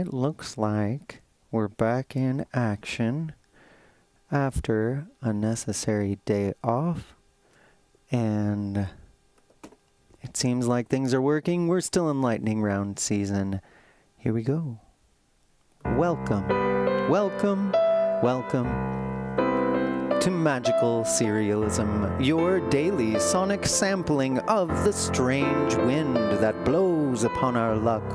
it looks like we're back in action after a necessary day off, and it seems like things are working. We're still in lightning round season. Here we go. Welcome, welcome, welcome to Magical Serialism, your daily sonic sampling of the strange wind that blows upon our luck.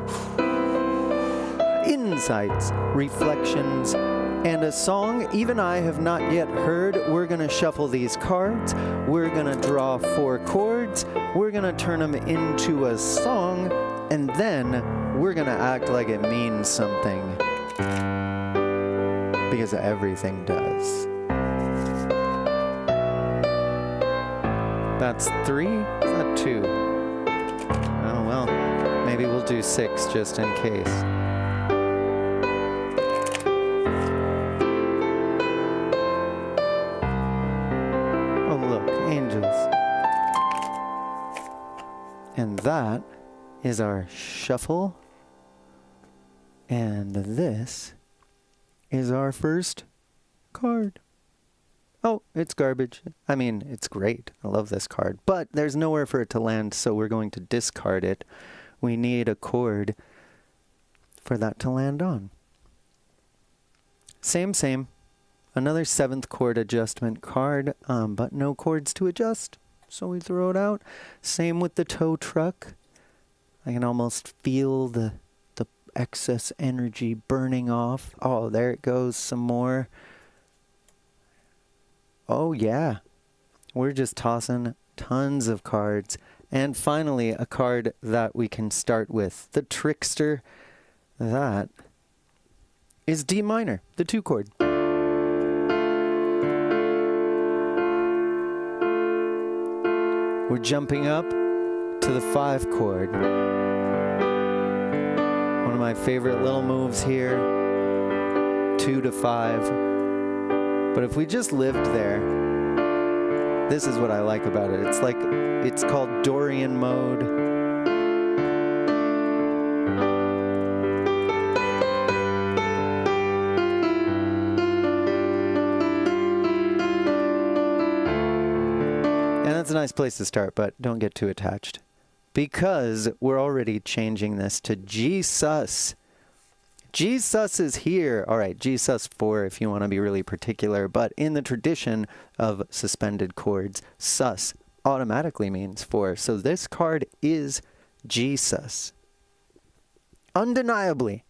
Insights, reflections, and a song even I have not yet heard. We're going to shuffle these cards. We're going to draw 4 chords. We're going to turn them into a song. And then we're going to act like it means something. Because everything does. That's 3? Is that 2? Oh, well. Maybe we'll do 6 just in case. And that is our shuffle. And this is our first card. Oh, it's garbage. I mean, it's great. I love this card. But there's nowhere for it to land, so we're going to discard it. We need a chord for that to land on. Same. Another 7th chord adjustment card, but no chords to adjust. So we throw it out. Same with the tow truck. I can almost feel the excess energy burning off. Oh, there it goes, some more. Oh yeah, we're just tossing tons of cards. And finally, a card that we can start with, the Trickster. That is D minor, the 2 chord. We're jumping up to the 5 chord. One of my favorite little moves here, 2 to 5. But if we just lived there, this is what I like about it. It's like, it's called Dorian mode. That's a nice place to start, but don't get too attached. Because we're already changing this to G sus. G sus is here. All right, G sus 4 if you want to be really particular. But in the tradition of suspended chords, sus automatically means 4. So this card is G sus. Undeniably.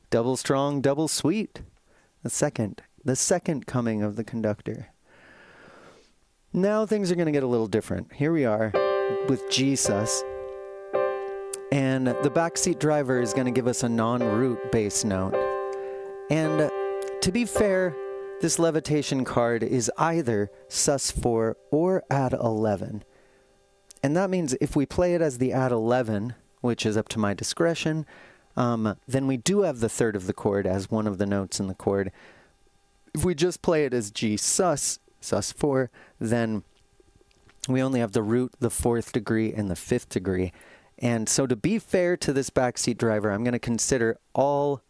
Double strong, double sweet. The second coming of the conductor. Now things are going to get a little different. Here we are with G sus. And the backseat driver is going to give us a non-root bass note. And to be fair, this levitation card is either sus 4 or add 11. And that means if we play it as the add 11, which is up to my discretion, then we do have the 3rd of the chord as one of the notes in the chord. If we just play it as G sus 4, then we only have the root, the 4th degree, and the 5th degree. And so to be fair to this backseat driver, I'm going to consider all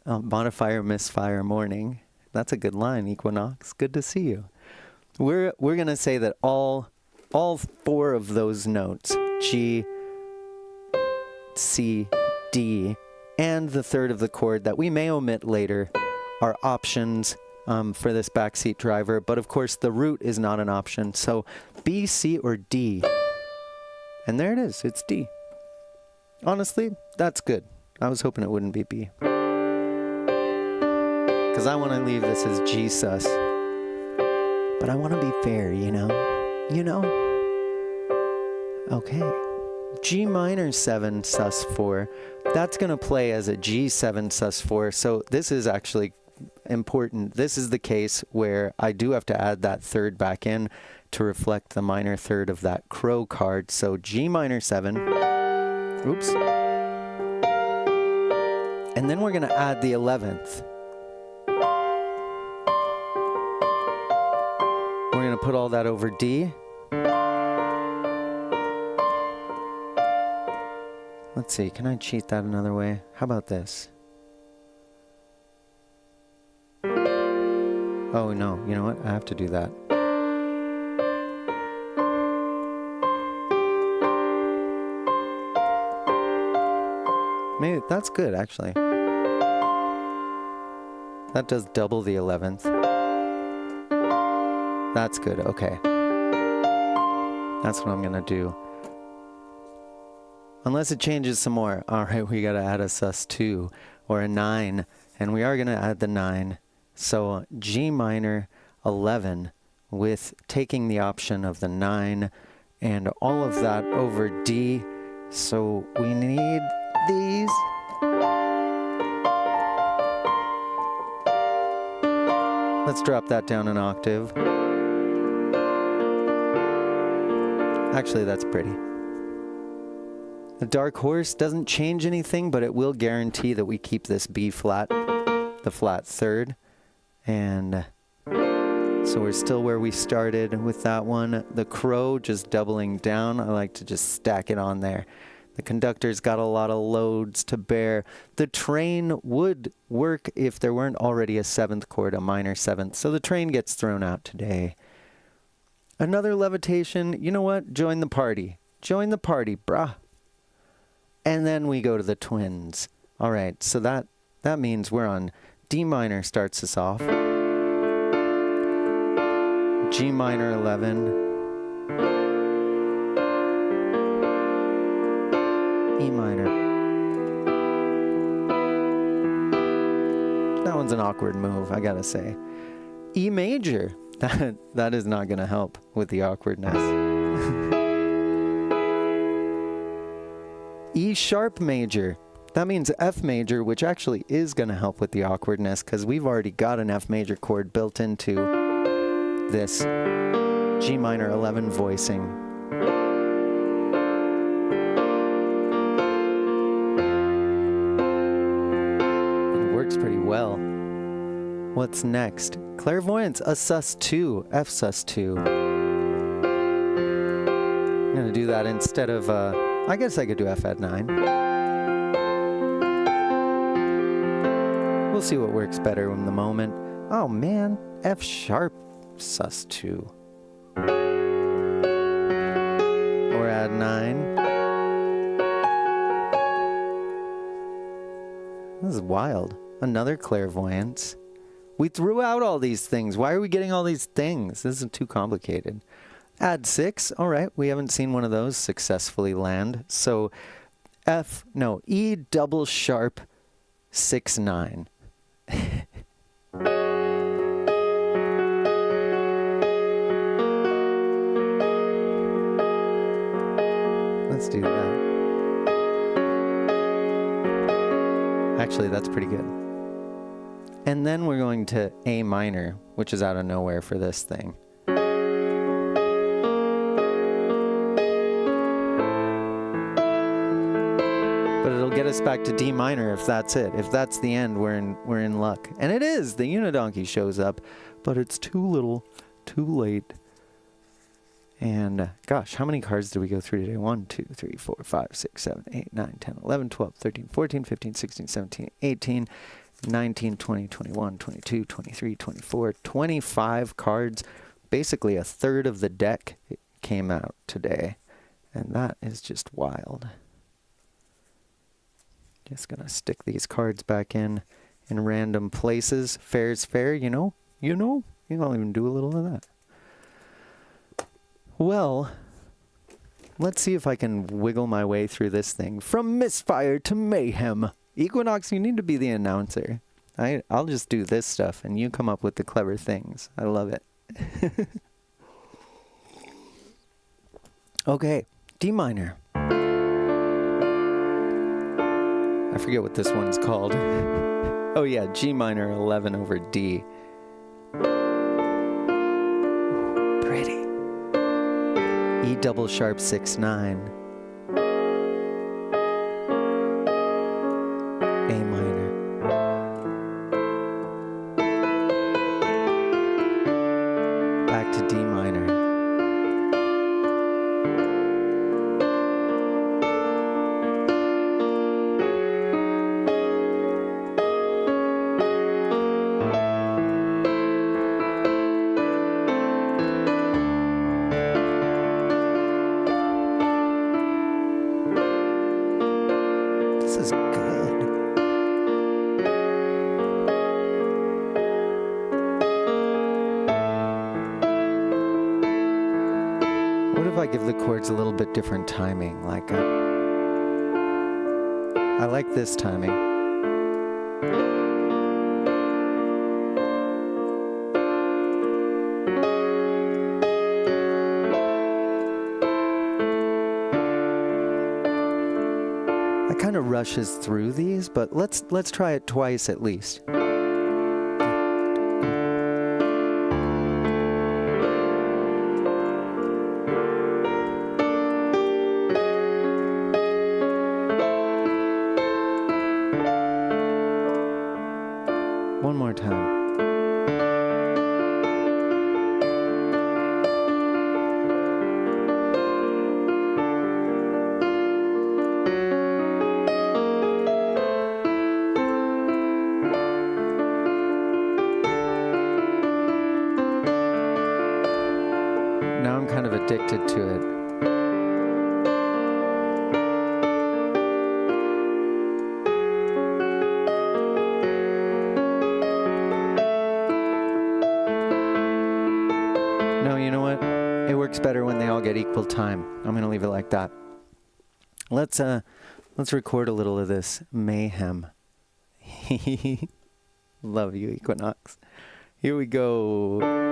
modifier, misfire, morning. That's a good line, Equinox. Good to see you. We're going to say that all 4 of those notes, G, C, D, and the 3rd of the chord that we may omit later, are options for this backseat driver, but of course the root is not an option. So B, C, or D. And there it is, it's D. Honestly, that's good. I was hoping it wouldn't be B. Because I want to leave this as G sus. But I want to be fair, you know? Okay. G minor 7 sus 4. That's going to play as a G7 sus 4. So this is actually important. This is the case where I do have to add that 3rd back in to reflect the minor 3rd of that crow card. So G minor 7. Oops. And then we're going to add the 11th. We're going to put all that over D. Let's see, can I cheat that another way? How about this? Oh no, you know what? I have to do that. Maybe that's good, actually. That does double the 11th. That's good, okay. That's what I'm gonna do. Unless it changes some more. All right, we gotta add a sus2 or a 9, and we are gonna add the 9. So G minor 11 with taking the option of the 9 and all of that over D. So we need these. Let's drop that down an octave. Actually, that's pretty. The dark horse doesn't change anything, but it will guarantee that we keep this B flat, the flat third. And so we're still where we started with that one. The crow just doubling down. I like to just stack it on there. The conductor's got a lot of loads to bear. The train would work if there weren't already a 7th chord, a minor 7th. So the train gets thrown out today. Another levitation. You know what? Join the party. Join the party, brah. And then we go to the twins. All right, so that means we're on D minor starts us off. G minor 11. E minor. That one's an awkward move, I gotta say. E major. That is not gonna help with the awkwardness. E sharp major. That means F major, which actually is going to help with the awkwardness because we've already got an F major chord built into this G minor 11 voicing. It works pretty well. What's next? Clairvoyance, a sus2, F sus2. I'm going to do that instead of... I guess I could do F at 9. We'll see what works better in the moment. Oh man, F sharp sus2. Or add 9. This is wild. Another clairvoyance. We threw out all these things. Why are we getting all these things? This isn't too complicated. Add 6. All right, we haven't seen one of those successfully land. So E double sharp 6 9. Let's do that. Actually, that's pretty good. And then we're going to A minor, which is out of nowhere for this thing. But it'll get us back to D minor if that's it. If that's the end, we're in luck. And it is. The Unidonkey shows up, but it's too little, too late. And gosh, how many cards did we go through today? 1, 2, 3, 4, 5, 6, 7, 8, 9, 10, 11, 12, 13, 14, 15, 16, 17, 18, 19, 20, 21, 22, 23, 24, 25 cards. Basically a third of the deck came out today. And that is just wild. Just gonna stick these cards back in random places. Fair's fair, you know? You know? You don't even do a little of that. Well, let's see if I can wiggle my way through this thing. From misfire to mayhem. Equinox, you need to be the announcer. I'll just do this stuff and you come up with the clever things. I love it. Okay, D minor. I forget what this one's called. Oh yeah, G minor 11 over D. Pretty. E double sharp 6 9. A minor. Back to D minor. give the chords a little bit different timing. Like, I like this timing. It kind of rushes through these, but let's try it twice at least. One more time. Now I'm kind of addicted to it. No, you know what? It works better when they all get equal time. I'm gonna leave it like that. Let's record a little of this mayhem. Love you, Equinox. Here we go.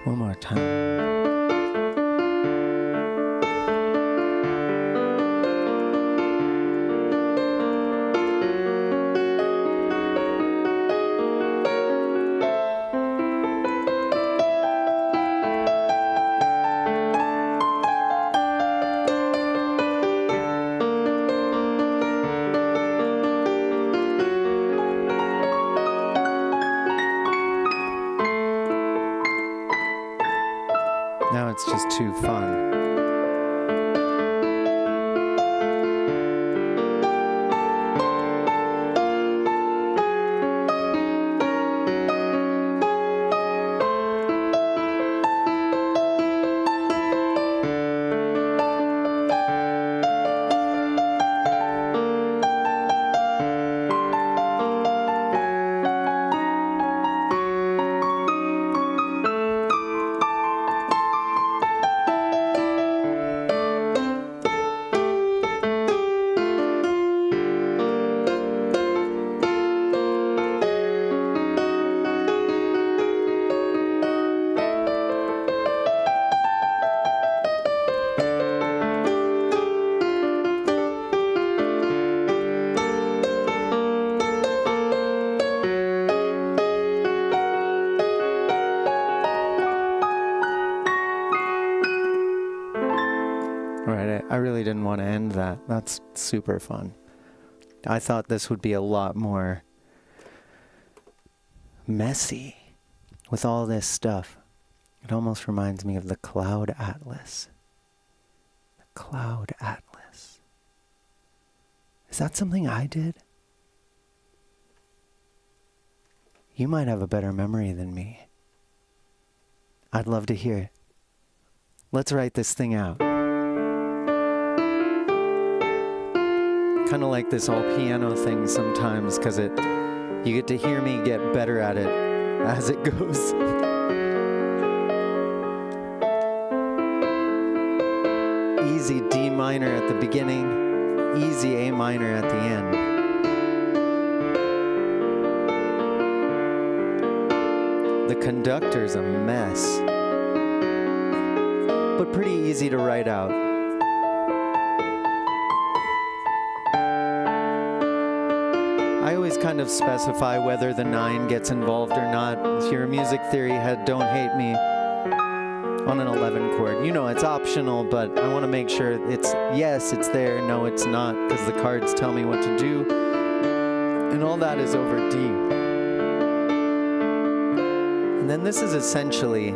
One more time. Now it's just too fun. Right, I really didn't want to end that. That's super fun. I thought this would be a lot more messy with all this stuff. It almost reminds me of the Cloud Atlas. The Cloud Atlas. Is that something I did? You might have a better memory than me. I'd love to hear it. Let's write this thing out. Kind of like this all piano thing sometimes, because you get to hear me get better at it as it goes. Easy D minor at the beginning, easy A minor at the end. The conductor's a mess, but pretty easy to write out. I always kind of specify whether the 9 gets involved or not. If you're a music theory head, don't hate me. On an 11 chord. You know, it's optional, but I want to make sure it's yes, it's there, no, it's not, because the cards tell me what to do. And all that is over D. And then this is essentially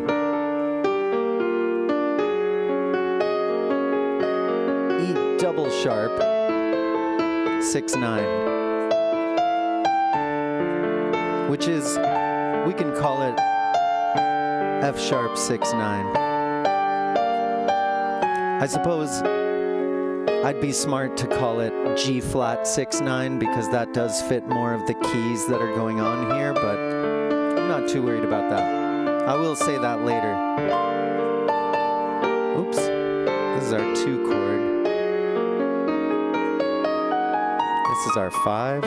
E double sharp 6/9, which is, we can call it F sharp 6/9. I suppose I'd be smart to call it G flat 6/9 because that does fit more of the keys that are going on here, but I'm not too worried about that. I will say that later. Oops, this is our 2 chord. This is our 5.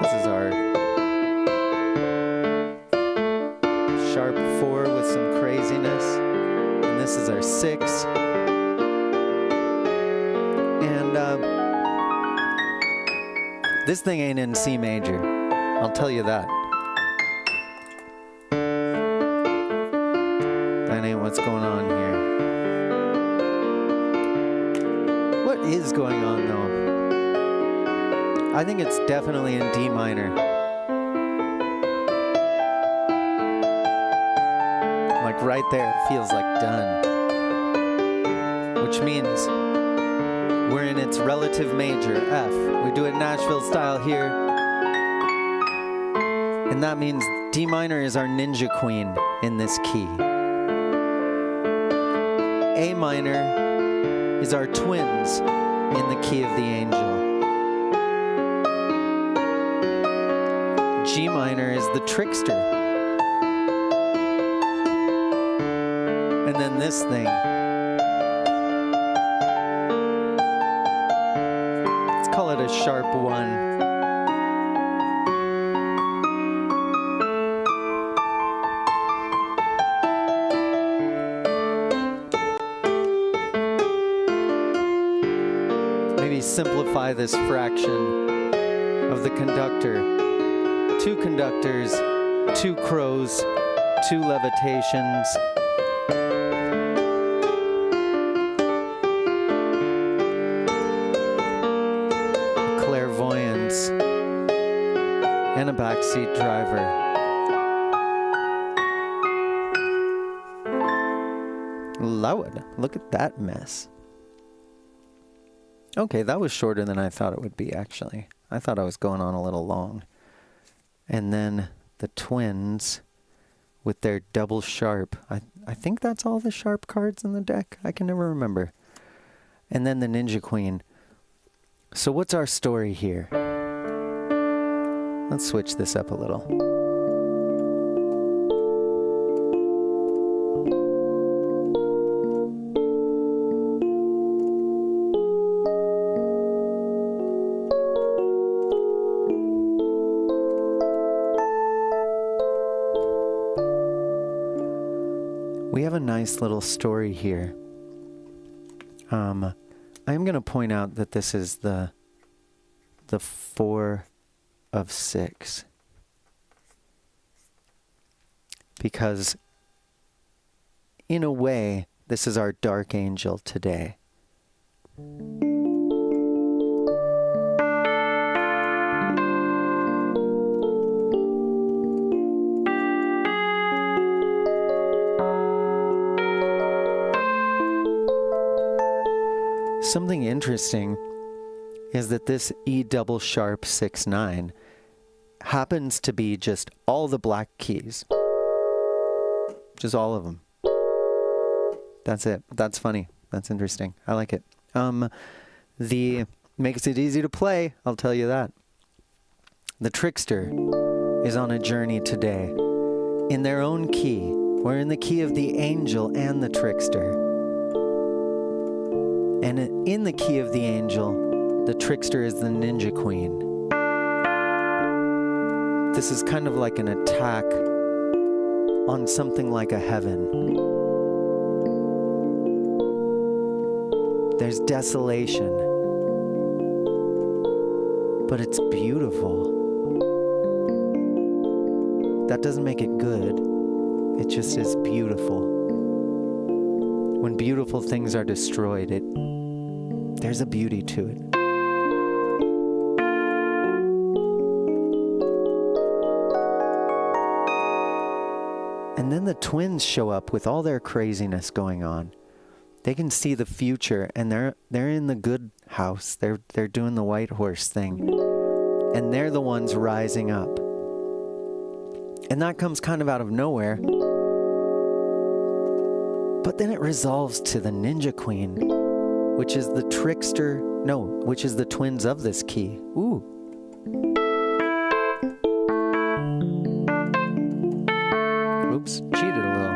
This is our sharp 4 with some craziness. And this is our 6. And this thing ain't in C major. I'll tell you that. That ain't what's going on here. What is going on though? I think it's definitely in D minor. Like right there, it feels like done. Which means we're in its relative major, F. We do it Nashville style here. And that means D minor is our ninja queen in this key. A minor is our twins in the key of the angel. G minor is the trickster. And then this thing. Let's call it a sharp 1. Maybe simplify this fraction of the conductor. 2 conductors, 2 crows, 2 levitations. Clairvoyance. And a backseat driver. Lord, look at that mess. Okay, that was shorter than I thought it would be, actually. I thought I was going on a little long. And then the twins with their double sharp. I think that's all the sharp cards in the deck. I can never remember. And then the Ninja Queen. So what's our story here? Let's switch this up a little. We have a nice little story here. I am going to point out that this is the 4 of 6. Because in a way, this is our dark angel today. Something interesting is that this E double sharp 6/9 happens to be just all the black keys. Just all of them. That's it. That's funny. That's interesting. I like it. The makes it easy to play, I'll tell you that. The trickster is on a journey today. In their own key. We're in the key of the angel and the trickster. And in the key of the angel, the trickster is the ninja queen. This is kind of like an attack on something like a heaven. There's desolation, but it's beautiful. That doesn't make it good. It just is beautiful. When beautiful things are destroyed, there's a beauty to it. And then the twins show up with all their craziness going on. They can see the future, and they're in the good house. They're doing the white horse thing, and they're the ones rising up. And that comes kind of out of nowhere. But then it resolves to the ninja queen, which is the trickster, which is the twins of this key. Ooh. Oops, cheated a little.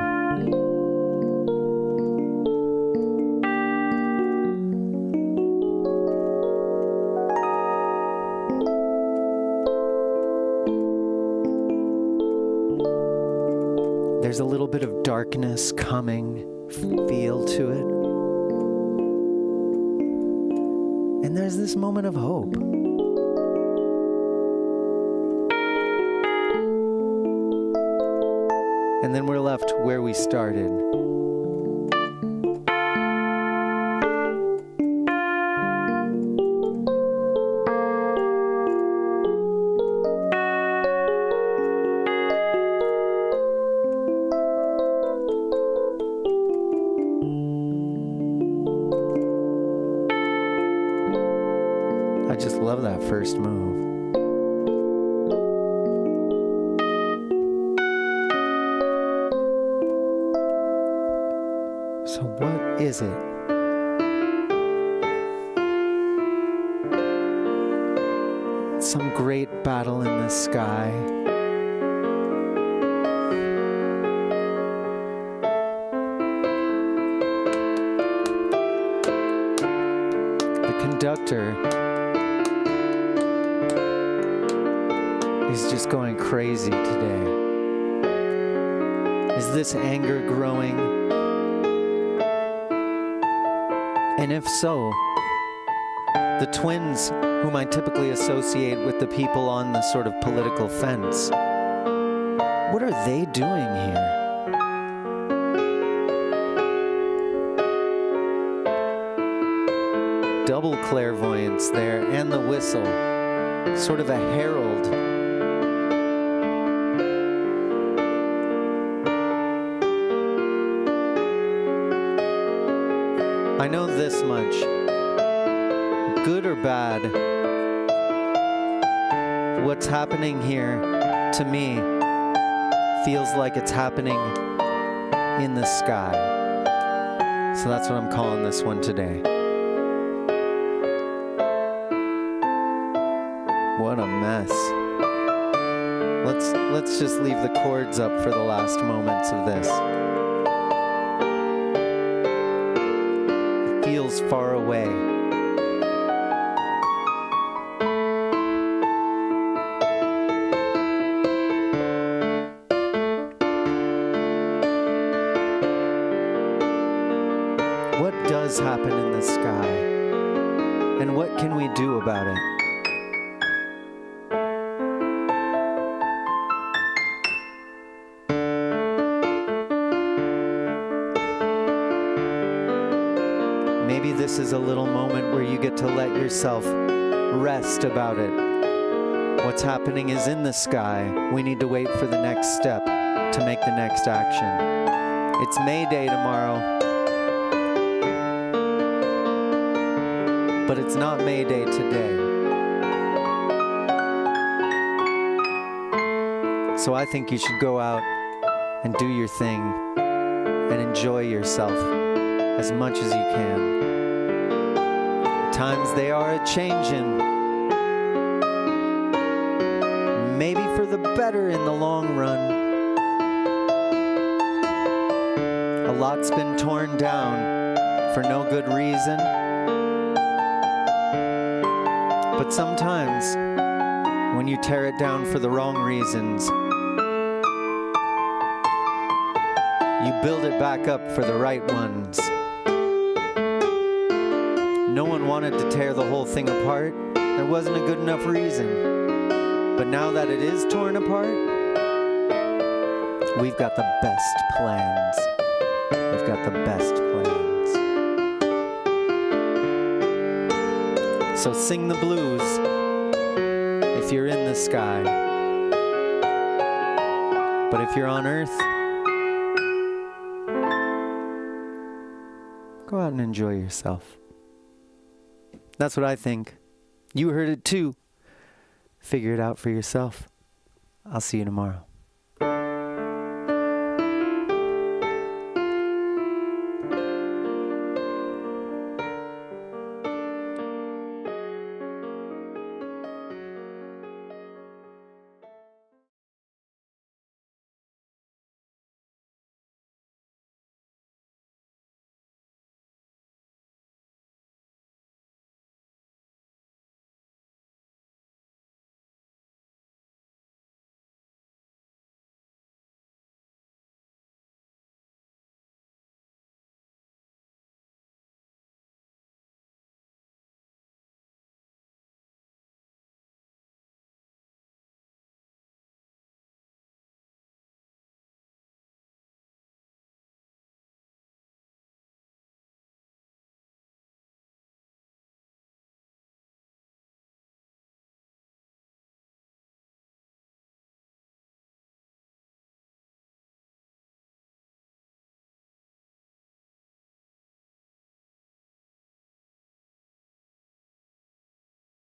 There's a little bit of darkness coming, feel to it. And there's this moment of hope. And then we're left where we started. I just love that first move. So what is it? Some great battle in the sky. The conductor is just going crazy today. Is this anger growing? And if so, the twins, whom I typically associate with the people on the sort of political fence, what are they doing here? Double clairvoyance there, and the whistle, sort of a herald. I know this much, good or bad, what's happening here to me feels like it's happening in the sky. So that's what I'm calling this one today. What a mess. Let's just leave the chords up for the last moments of this. Feels far away. What does happen in the sky? And what can we do about it? Maybe this is a little moment where you get to let yourself rest about it. What's happening is in the sky. We need to wait for the next step to make the next action. It's May Day tomorrow. but it's not May Day today. So I think you should go out and do your thing and enjoy yourself as much as you can. Times they are a-changin', maybe for the better in the long run. A lot's been torn down for no good reason. But sometimes, when you tear it down for the wrong reasons, you build it back up for the right ones. No one wanted to tear the whole thing apart. There wasn't a good enough reason. But now that it is torn apart, we've got the best plans. We've got the best plans. So sing the blues if you're in the sky. But if you're on Earth, go out and enjoy yourself. That's what I think. You heard it too. Figure it out for yourself. I'll see you tomorrow.